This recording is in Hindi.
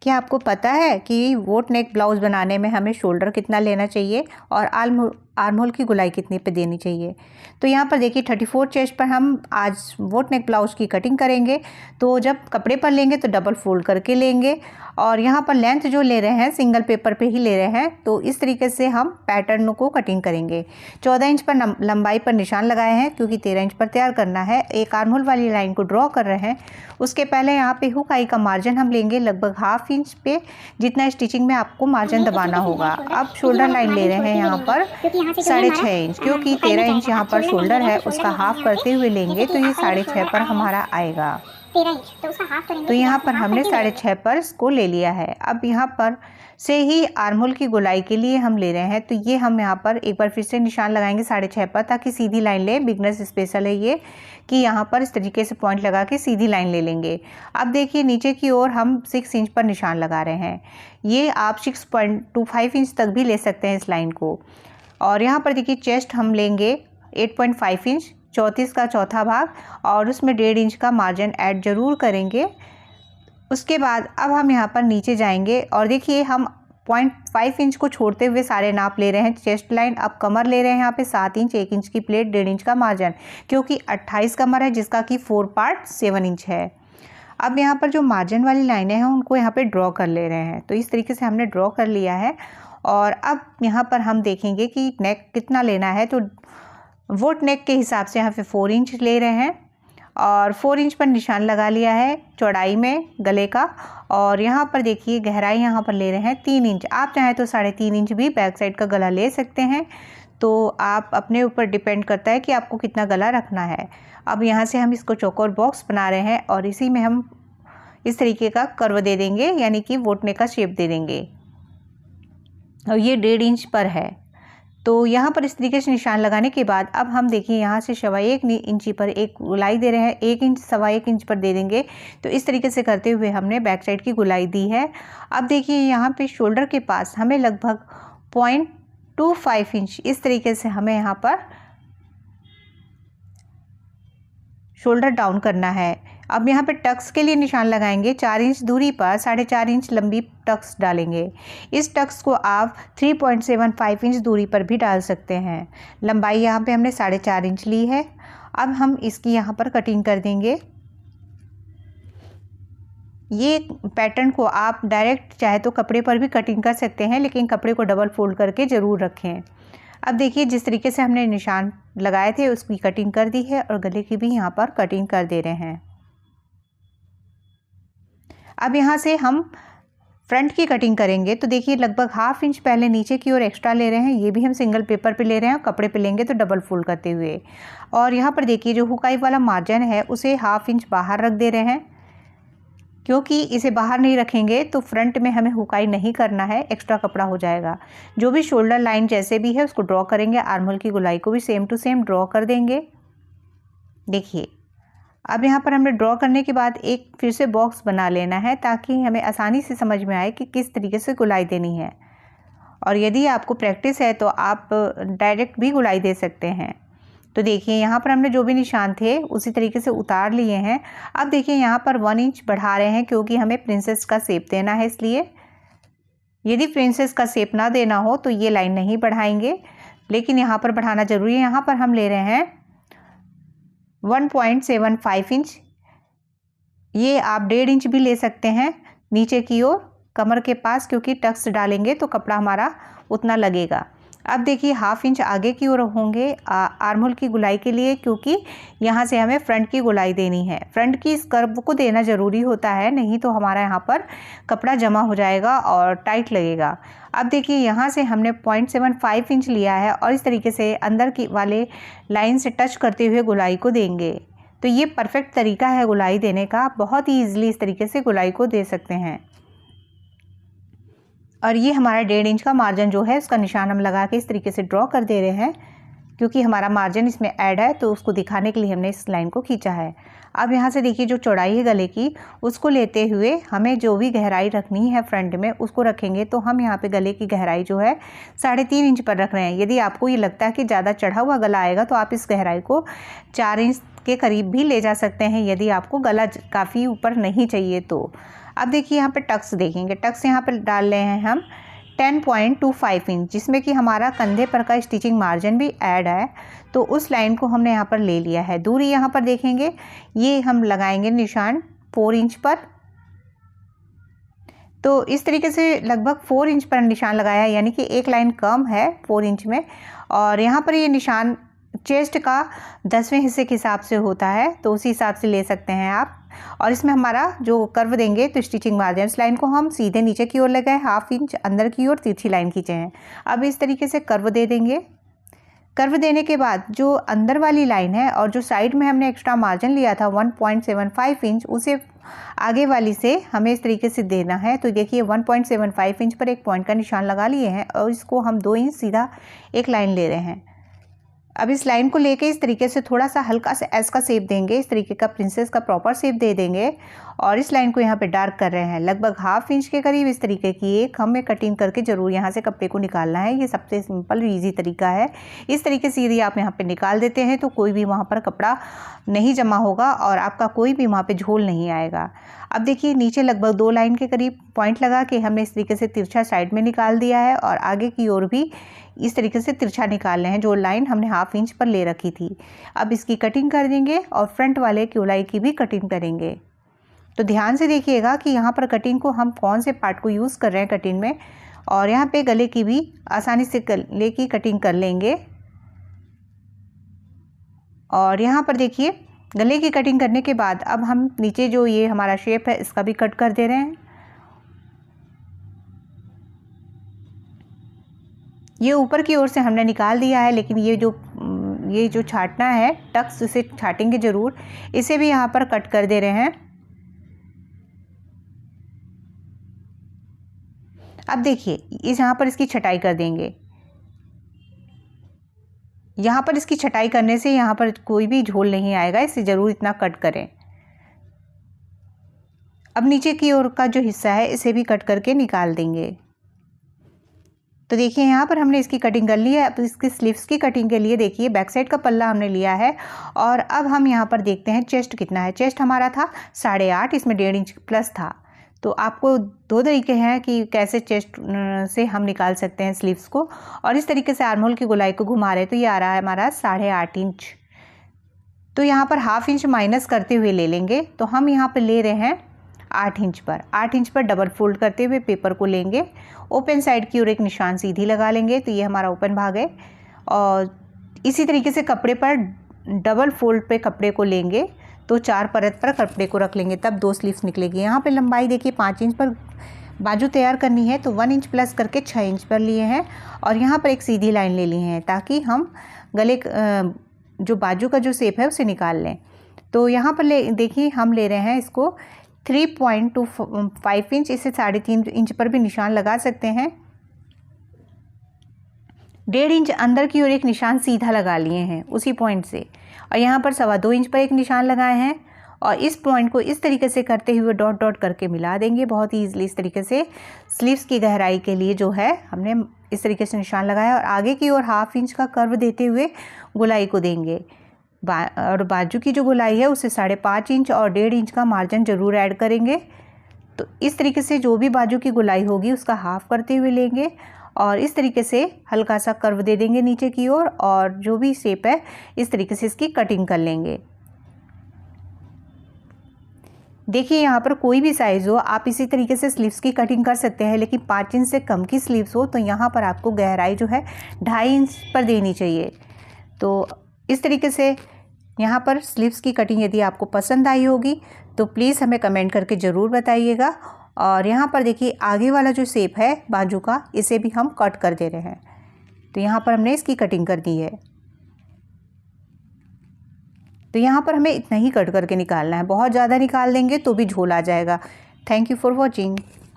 क्या आपको पता है कि वोट नेक ब्लाउज़ बनाने में हमें शोल्डर कितना लेना चाहिए और आर्म होल की गुलाई कितनी पे देनी चाहिए? तो यहाँ पर देखिए 34 चेस्ट पर हम आज वोट नेक ब्लाउज़ की कटिंग करेंगे। तो जब कपड़े पर लेंगे तो डबल फोल्ड करके लेंगे और यहाँ पर लेंथ जो ले रहे हैं सिंगल पेपर पे ही ले रहे हैं। तो इस तरीके से हम पैटर्न को कटिंग करेंगे। 14 इंच पर लंबाई पर निशान लगाए हैं क्योंकि 13 इंच पर तैयार करना है। एक आर्म होल वाली लाइन को ड्रॉ कर रहे हैं। उसके पहले यहाँ पे हुक आई का मार्जिन हम लेंगे लगभग ½ इंच पे, जितना स्टिचिंग में आपको मार्जिन दबाना होगा। अब शोल्डर लाइन ले रहे हैं यहाँ पर 6.5 इंच, क्योंकि 13 इंच यहाँ पर शोल्डर है उसका हाफ करते हुए लेंगे तो ये 6.5 पर हमारा आएगा। 13 इंच तो उसका हाफ करेंगे। तो यहाँ पर हमने 6.5 पर इसको ले लिया है। अब यहाँ पर से ही आर्म होल की गोलाई के लिए हम ले रहे हैं। तो ये हम यहाँ पर एक बार फिर से निशान लगाएंगे 6.5 पर, ताकि सीधी लाइन ले। बिगनर्स स्पेशल है ये कि यहाँ पर इस तरीके से पॉइंट लगा के सीधी लाइन ले लेंगे। अब देखिए नीचे की ओर हम 6 इंच पर निशान लगा रहे हैं। ये आप 6.25 इंच तक भी ले सकते हैं इस लाइन को। और यहाँ पर देखिए चेस्ट हम लेंगे 8.5 इंच, 34 का चौथा भाग, और उसमें 1.5 इंच का मार्जिन ऐड जरूर करेंगे। उसके बाद अब हम यहाँ पर नीचे जाएंगे और देखिए हम 0.5 इंच को छोड़ते हुए सारे नाप ले रहे हैं चेस्ट लाइन। अब कमर ले रहे हैं यहाँ पे 7 इंच, 1 इंच की प्लेट, 1.5 इंच का मार्जिन, क्योंकि 28 कमर है जिसका कि 4 पार्ट 7 इंच है। अब यहाँ पर जो मार्जिन वाली लाइनें हैं उनको यहाँ पे ड्रॉ कर ले रहे हैं। तो इस तरीके से हमने ड्रॉ कर लिया है। और अब यहाँ पर हम देखेंगे कि नेक कितना लेना है। तो वोट नेक के हिसाब से यहाँ पे 4 इंच ले रहे हैं और 4 इंच पर निशान लगा लिया है चौड़ाई में गले का। और यहाँ पर देखिए गहराई यहाँ पर ले रहे हैं 3 इंच। आप चाहें तो 3.5 इंच भी बैक साइड का गला ले सकते हैं। तो आप अपने ऊपर डिपेंड करता है कि आपको कितना गला रखना है। अब यहाँ से हम इसको चौकोर बॉक्स बना रहे हैं और इसी में हम इस तरीके का कर्व दे देंगे, यानी कि वोट नेक का शेप दे देंगे। और ये 1.5 इंच पर है। तो यहाँ पर इस तरीके से निशान लगाने के बाद अब हम देखिए यहाँ से 1.25 इंची पर एक गुलाई दे रहे हैं, 1 इंच 1.25 इंच पर दे देंगे। तो इस तरीके से करते हुए हमने बैक साइड की गुलाई दी है। अब देखिए यहाँ पे शोल्डर के पास हमें लगभग 0.25 इंच इस तरीके से हमें यहाँ पर शोल्डर डाउन करना है। अब यहाँ पे टक्स के लिए निशान लगाएंगे 4 इंच दूरी पर 4.5 इंच लंबी टक्स डालेंगे। इस टक्स को आप 3.75 इंच दूरी पर भी डाल सकते हैं। लंबाई यहाँ पे हमने 4.5 इंच ली है। अब हम इसकी यहाँ पर कटिंग कर देंगे। ये पैटर्न को आप डायरेक्ट चाहे तो कपड़े पर भी कटिंग कर सकते हैं, लेकिन कपड़े को डबल फोल्ड करके ज़रूर रखें। अब देखिए जिस तरीके से हमने निशान लगाए थे उसकी कटिंग कर दी है और गले की भी यहाँ पर कटिंग कर दे रहे हैं। अब यहाँ से हम फ्रंट की कटिंग करेंगे। तो देखिए लगभग ½ इंच पहले नीचे की ओर एक्स्ट्रा ले रहे हैं। ये भी हम सिंगल पेपर पे ले रहे हैं, कपड़े पे लेंगे तो डबल फोल्ड करते हुए। और यहाँ पर देखिए जो हुकाई वाला मार्जिन है उसे ½ इंच बाहर रख दे रहे हैं, क्योंकि इसे बाहर नहीं रखेंगे तो फ्रंट में हमें हुकाई नहीं करना है, एक्स्ट्रा कपड़ा हो जाएगा। जो भी शोल्डर लाइन जैसे भी है उसको ड्रॉ करेंगे। आर्म होल की गुलाई को भी सेम टू सेम ड्रॉ कर देंगे। देखिए अब यहाँ पर हमने ड्रॉ करने के बाद एक फिर से बॉक्स बना लेना है, ताकि हमें आसानी से समझ में आए कि किस तरीके से गुलाई देनी है। और यदि आपको प्रैक्टिस है तो आप डायरेक्ट भी गुलाई दे सकते हैं। तो देखिए यहाँ पर हमने जो भी निशान थे उसी तरीके से उतार लिए हैं। अब देखिए यहाँ पर 1 इंच बढ़ा रहे हैं, क्योंकि हमें प्रिंसेस का शेप देना है। इसलिए यदि प्रिंसेस का शेप ना देना हो तो ये लाइन नहीं बढ़ाएंगे, लेकिन यहाँ पर बढ़ाना जरूरी है। यहाँ पर हम ले रहे हैं 1.75 इंच। ये आप 1.5 इंच भी ले सकते हैं नीचे की ओर कमर के पास, क्योंकि टक्स डालेंगे तो कपड़ा हमारा उतना लगेगा। अब देखिए ½ इंच आगे की ओर होंगे आर्म होल की गुलाई के लिए, क्योंकि यहाँ से हमें फ्रंट की गुलाई देनी है। फ्रंट की इस कर्व को देना ज़रूरी होता है, नहीं तो हमारा यहाँ पर कपड़ा जमा हो जाएगा और टाइट लगेगा। अब देखिए यहाँ से हमने 0.75 इंच लिया है और इस तरीके से अंदर की वाले लाइन से टच करते हुए गुलाई को देंगे। तो ये परफेक्ट तरीका है गुलाई देने का। बहुत ही ईजिली इस तरीके से गुलाई को दे सकते हैं। और ये हमारा 1.5 इंच का मार्जिन जो है उसका निशान हम लगा के इस तरीके से ड्रॉ कर दे रहे हैं, क्योंकि हमारा मार्जिन इसमें ऐड है तो उसको दिखाने के लिए हमने इस लाइन को खींचा है। अब यहाँ से देखिए जो चौड़ाई है गले की उसको लेते हुए हमें जो भी गहराई रखनी है फ्रंट में उसको रखेंगे। तो हम यहाँ पे गले की गहराई जो है 3.5 इंच पर रख रहे हैं। यदि आपको ये लगता है कि ज़्यादा चढ़ा हुआ गला आएगा तो आप इस गहराई को 4 इंच के करीब भी ले जा सकते हैं, यदि आपको गला काफ़ी ऊपर नहीं चाहिए तो। अब देखिए यहाँ पे टक्स देखेंगे, टक्स यहाँ पर डाल रहे हैं हम 10.25 इंच, जिसमें कि हमारा कंधे पर का स्टिचिंग मार्जिन भी ऐड है, तो उस लाइन को हमने यहाँ पर ले लिया है। दूरी यहाँ पर देखेंगे, ये हम लगाएंगे निशान 4 इंच पर। तो इस तरीके से लगभग 4 इंच पर निशान लगाया है, यानी कि एक लाइन कम है 4 इंच में। और यहाँ पर ये निशान चेस्ट का 10वें हिस्से के हिसाब से होता है, तो उसी हिसाब से ले सकते हैं आप। और इसमें हमारा जो कर्व देंगे तो स्टिचिंग मार्जिन, इस लाइन को हम सीधे नीचे की ओर लगाए, 1/2 इंच अंदर की ओर तिरछी लाइन खींचे हैं। अब इस तरीके से कर्व दे देंगे। कर्व देने के बाद जो अंदर वाली लाइन है और जो साइड में हमने एक्स्ट्रा मार्जिन लिया था 1.75 इंच, उसे आगे वाली से हमें इस तरीके से देना है। तो देखिए 1.75 इंच पर एक पॉइंट का निशान लगा लिए हैं और इसको हम 2 इंच सीधा एक लाइन ले रहे हैं। अब इस लाइन को लेके इस तरीके से थोड़ा सा हल्का सा एस का शेप देंगे, इस तरीके का प्रिंसेस का प्रॉपर शेप दे देंगे। और इस लाइन को यहाँ पे डार्क कर रहे हैं, लगभग 1/2 इंच के करीब इस तरीके की एक हमें कटिंग करके ज़रूर यहाँ से कपड़े को निकालना है। ये सबसे सिंपल ईजी तरीका है। इस तरीके से यदि आप यहाँ पे निकाल देते हैं तो कोई भी वहाँ पर कपड़ा नहीं जमा होगा और आपका कोई भी वहाँ पे झोल नहीं आएगा। अब देखिए नीचे लगभग 2 लाइन के करीब पॉइंट लगा के हमने इस तरीके से तिरछा साइड में निकाल दिया है और आगे की ओर भी इस तरीके से तिरछा निकालने हैं, जो लाइन हमने 1/2 इंच पर ले रखी थी। अब इसकी कटिंग कर देंगे और फ्रंट वाले गोलाई की भी कटिंग करेंगे। तो ध्यान से देखिएगा कि यहाँ पर कटिंग को हम कौन से पार्ट को यूज़ कर रहे हैं कटिंग में। और यहाँ पे गले की भी आसानी से गले की कटिंग कर लेंगे। और यहाँ पर देखिए गले की कटिंग करने के बाद अब हम नीचे जो ये हमारा शेप है इसका भी कट कर दे रहे हैं। ये ऊपर की ओर से हमने निकाल दिया है, लेकिन ये जो छाटना है टक्स, इसे छाटेंगे ज़रूर। इसे भी यहाँ पर कट कर दे रहे हैं। अब देखिए इस यहाँ पर इसकी छटाई कर देंगे। यहाँ पर इसकी छटाई करने से यहाँ पर कोई भी झोल नहीं आएगा, इसे ज़रूर इतना कट करें। अब नीचे की ओर का जो हिस्सा है इसे भी कट करके निकाल देंगे। तो देखिए यहाँ पर हमने इसकी कटिंग कर ली है। अब इसकी स्लीव्स की कटिंग के लिए देखिए बैक साइड का पल्ला हमने लिया है और अब हम यहाँ पर देखते हैं चेस्ट कितना है। चेस्ट हमारा था 8.5, इसमें 1.5 इंच प्लस था। तो आपको 2 तरीके हैं कि कैसे चेस्ट से हम निकाल सकते हैं स्लीव्स को। और इस तरीके से आर्म होल की गोलाई को घुमा रहे तो ये आ रहा है हमारा 8.5 इंच। तो यहाँ पर 1/2 इंच माइनस करते हुए ले लेंगे। तो हम यहाँ पर ले रहे हैं 8 इंच पर। 8 इंच पर डबल फोल्ड करते हुए पेपर को लेंगे, ओपन साइड की ओर एक निशान सीधी लगा लेंगे। तो ये हमारा ओपन भाग है। और इसी तरीके से कपड़े पर डबल फोल्ड पे कपड़े को लेंगे तो 4 परत पर कपड़े को रख लेंगे, तब 2 स्लीव्स निकलेगी। यहाँ पे लंबाई देखिए 5 इंच पर बाजू तैयार करनी है, तो 1 इंच प्लस करके 6 इंच पर लिए हैं। और यहाँ पर एक सीधी लाइन ले ली है ताकि हम गले जो बाजू का जो शेप है उसे निकाल लें। तो यहाँ पर देखिए हम ले रहे हैं इसको 3.25 इंच, इसे 3.5 इंच पर भी निशान लगा सकते हैं। 1.5 इंच अंदर की ओर एक निशान सीधा लगा लिए हैं उसी पॉइंट से, और यहाँ पर 2.25 इंच पर एक निशान लगाए हैं। और इस पॉइंट को इस तरीके से करते हुए डॉट डॉट करके मिला देंगे बहुत ही ईजिली। इस तरीके से स्लीव्स की गहराई के लिए जो है हमने इस तरीके से निशान लगाया और आगे की ओर 1/2 इंच का कर्व देते हुए गोलाई को देंगे। और बाजू की जो गोलाई है उसे 5.5 इंच और 1.5 इंच का मार्जिन ज़रूर ऐड करेंगे। तो इस तरीके से जो भी बाजू की गोलाई होगी उसका हाफ करते हुए लेंगे और इस तरीके से हल्का सा कर्व दे देंगे नीचे की ओर, और जो भी शेप है इस तरीके से इसकी कटिंग कर लेंगे। देखिए यहाँ पर कोई भी साइज़ हो आप इसी तरीके से स्लीव्स की कटिंग कर सकते हैं, लेकिन 5 इंच से कम की स्लीव्स हो तो यहाँ पर आपको गहराई जो है 2.5 इंच पर देनी चाहिए। तो इस तरीके से यहाँ पर स्लीव्स की कटिंग यदि आपको पसंद आई होगी तो प्लीज़ हमें कमेंट करके ज़रूर बताइएगा। और यहाँ पर देखिए आगे वाला जो शेप है बाजू का, इसे भी हम कट कर दे रहे हैं। तो यहाँ पर हमने इसकी कटिंग कर दी है। तो यहाँ पर हमें इतना ही कट करके निकालना है, बहुत ज़्यादा निकाल देंगे तो भी झोल आ जाएगा। Thank you for watching.